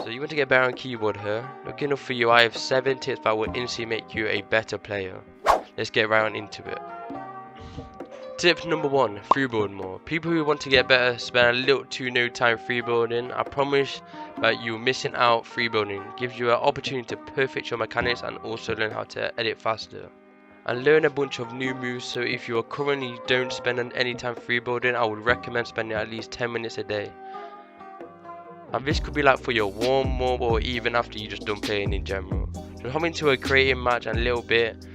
So you want to get better on keyboard here. Looking up for you, I have 7 tips that will instantly make you a better player. Let's get right on into it. Tip number 1, freeboard more. People who want to get better spend a little to no time freeboarding. I promise that you're missing out. Freeboarding gives you an opportunity to perfect your mechanics and also learn how to edit faster. And learn a bunch of new moves. So if you are currently don't spend any time freeboarding, I would recommend spending at least 10 minutes a day. And this could be like for your warm-up or even after you just done playing in general. Just hop into a creative match and a little bit,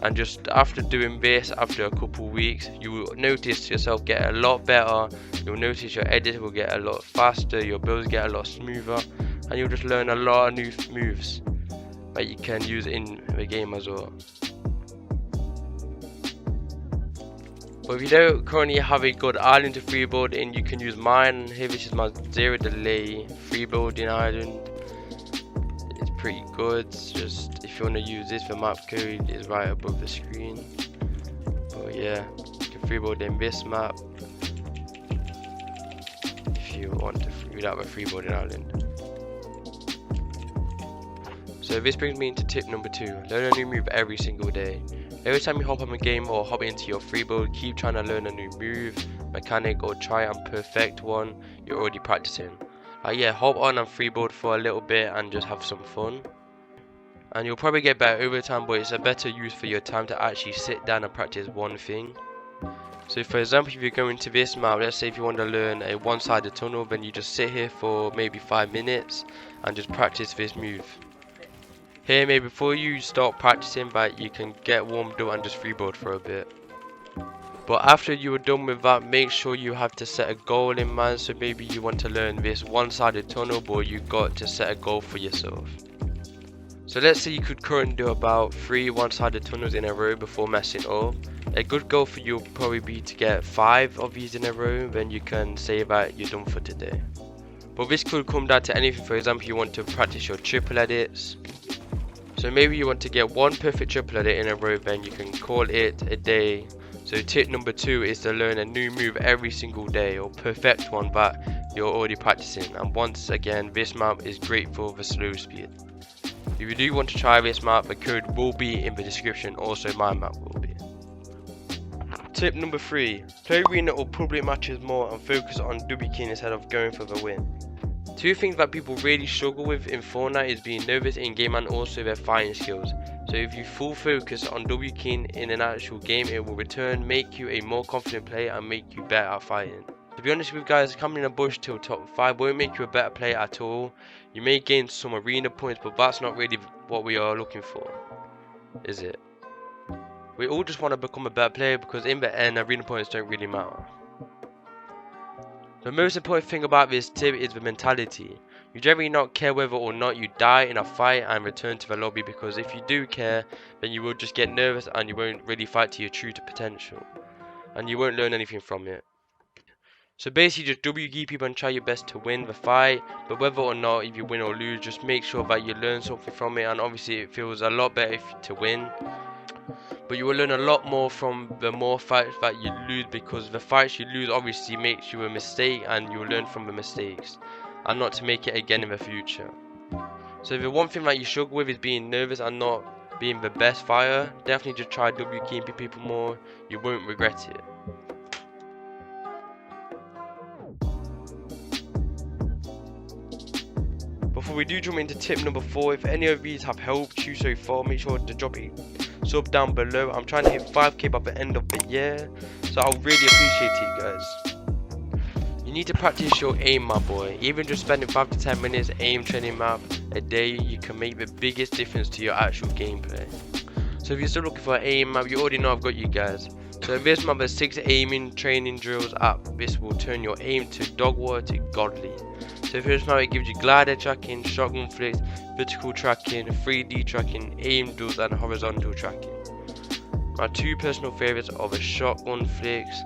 and just after doing this, after a couple weeks, you will notice yourself get a lot better. You'll notice your edits will get a lot faster, your builds get a lot smoother, and you'll just learn a lot of new moves that you can use in the game as well. But if you don't currently have a good island to freeboarding, you can use mine. Here, this is my 0 delay freeboarding island. It's pretty good. Just if you want to use this, the map code is right above the screen. But yeah, you can freeboard in this map if you want to without a freeboarding island. So this brings me into tip number 2. Learn a new move every single day. Every time you hop on a game or hop into your freeboard, keep trying to learn a new move, mechanic, or try and perfect one you're already practicing. Yeah, hop on and freeboard for a little bit and just have some fun. And you'll probably get better over time, but it's a better use for your time to actually sit down and practice one thing. So for example, if you're going to this map, let's say if you want to learn a one-sided tunnel, then you just sit here for maybe 5 minutes and just practice this move. Here, maybe before you start practicing, but you can get warmed up and just freeboard for a bit. But after you are done with that, make sure you have to set a goal in mind. So maybe you want to learn this one-sided tunnel, but you got to set a goal for yourself. So let's say you could currently do about 3 one-sided tunnels in a row before messing up. A good goal for you will probably be to get 5 of these in a row, then you can say that you're done for today. But this could come down to anything. For example, you want to practice your triple edits. So maybe you want to get 1 perfect triple edit in a row, then you can call it a day. So tip number 2 is to learn a new move every single day, or perfect one that you're already practicing. And once again, this map is great for the slow speed. If you do want to try this map, the code will be in the description, also my map will be. Tip number 3, play arena or public matches more and focus on double keying instead of going for the win. 2 things that people really struggle with in Fortnite is being nervous in game and also their fighting skills. So if you full focus on double keying in an actual game, it will return make you a more confident player and make you better at fighting. To be honest with you guys, coming in a bush till top 5 won't make you a better player at all. You may gain some arena points, but that's not really what we are looking for, is it? We all just want to become a better player, because in the end arena points don't really matter. The most important thing about this tip is the mentality. You generally not care whether or not you die in a fight and return to the lobby, because if you do care, then you will just get nervous and you won't really fight to your true potential. And you won't learn anything from it. So basically just WG people and try your best to win the fight, but whether or not if you win or lose, just make sure that you learn something from it. And obviously it feels a lot better to win. But you will learn a lot more from the more fights that you lose, because the fights you lose obviously makes you a mistake and you will learn from the mistakes and not to make it again in the future. So the one thing that you struggle with is being nervous and not being the best fighter, definitely just try W keying people more, you won't regret it. Before we do jump into tip number 4, if any of these have helped you so far, make sure to drop a sub down below. I'm trying to hit 5k by the end of the year, so I'll really appreciate it, guys. You need to practice your aim, my boy. Even just spending 5 to 10 minutes aim training map a day, you can make the biggest difference to your actual gameplay. So if you're still looking for an aim map, you already know I've got you guys. So in this map there's 6 aiming training drills app. This will turn your aim to dog water to godly. So for this map it gives you glider tracking, shotgun flicks, vertical tracking, 3D tracking, aim drills and horizontal tracking. My 2 personal favourites are the shotgun flicks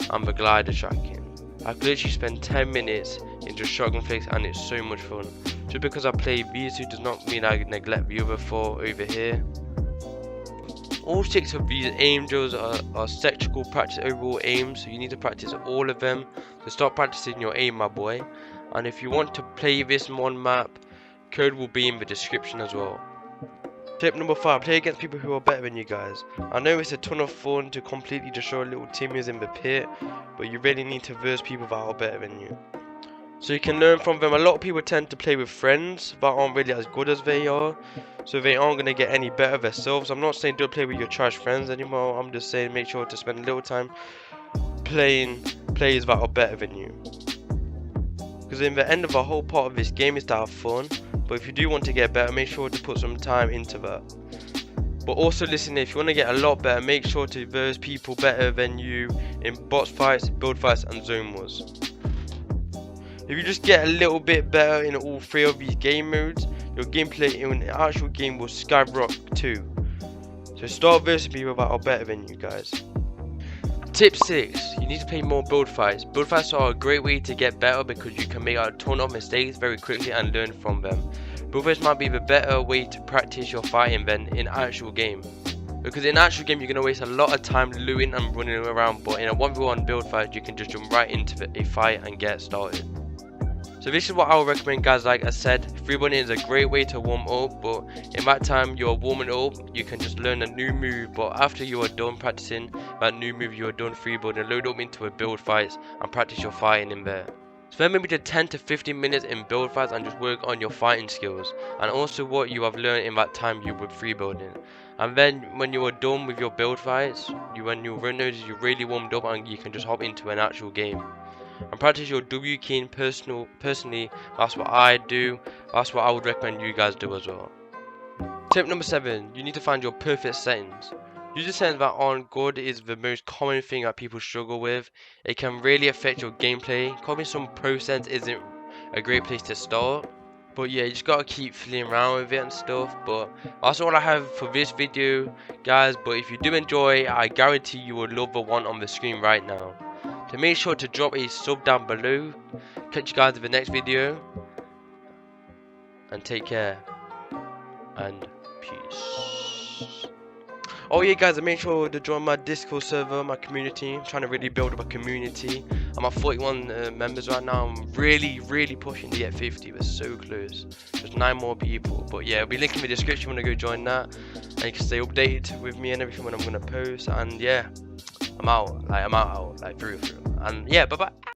and the glider tracking. I could literally spend 10 minutes in just shotgun flicks and it's so much fun. Just because I play these 2 does not mean I neglect the other 4 over here. All 6 of these aim drills are sexual practice overall aims, so you need to practice all of them. So start practicing your aim, my boy. And if you want to play this one map, Code will be in the description as well. Tip number 5, play against people who are better than you guys. I know it's a ton of fun to completely destroy little Timmies in the pit, but you really need to verse people that are better than you, so you can learn from them. A lot of people tend to play with friends that aren't really as good as they are, so they aren't going to get any better themselves. I'm not saying don't play with your trash friends anymore, I'm just saying make sure to spend a little time playing players that are better than you, because in the end of the whole part of this game is to have fun. But if you do want to get better, make sure to put some time into that. But also listen, if you want to get a lot better, make sure to verse people better than you in boss fights, build fights and zone wars. If you just get a little bit better in all 3 of these game modes, your gameplay in the actual game will skyrocket too. So start versing people that are better than you guys. Tip 6, you need to play more build fights. Build fights are a great way to get better because you can make a ton of mistakes very quickly and learn from them. Build fights might be the better way to practice your fighting than in actual game. Because in actual game you're going to waste a lot of time looting and running around, but in a 1v1 build fight you can just jump right into a fight and get started. So this is what I would recommend, guys. Like I said, freeboarding is a great way to warm up, but in that time you're warming up, you can just learn a new move. But after you are done practicing that new move, you are done freeboarding, load up into a build fights and practice your fighting in there. Spend maybe 10 to 15 minutes in build fights and just work on your fighting skills and also what you have learned in that time you were freeboarding. And then when you are done with your build fights, when your run nodes, you're really warmed up and you can just hop into an actual game and practice your W key. Personally, that's what I do. That's what I would recommend you guys do as well. Tip number 7, you need to find your perfect settings. User settings that aren't good is the most common thing that people struggle with. It can really affect your gameplay. Copying some pro settings isn't a great place to start, but yeah, you just gotta keep fiddling around with it and stuff. But that's all I have for this video, guys. But if you do enjoy, I guarantee you will love the one on the screen right now. So make sure to drop a sub down below. Catch you guys in the next video, and take care and peace. Oh yeah, guys, and make sure to join my Discord server, my community. I'm trying to really build up a community. I'm at 41 members right now. I'm really pushing to get 50. We're so close. Just 9 more people. But yeah, it'll be linked in the description. If you want to go join that, and you can stay updated with me and everything when I'm gonna post. And yeah, I'm out, like through. And yeah, bye bye.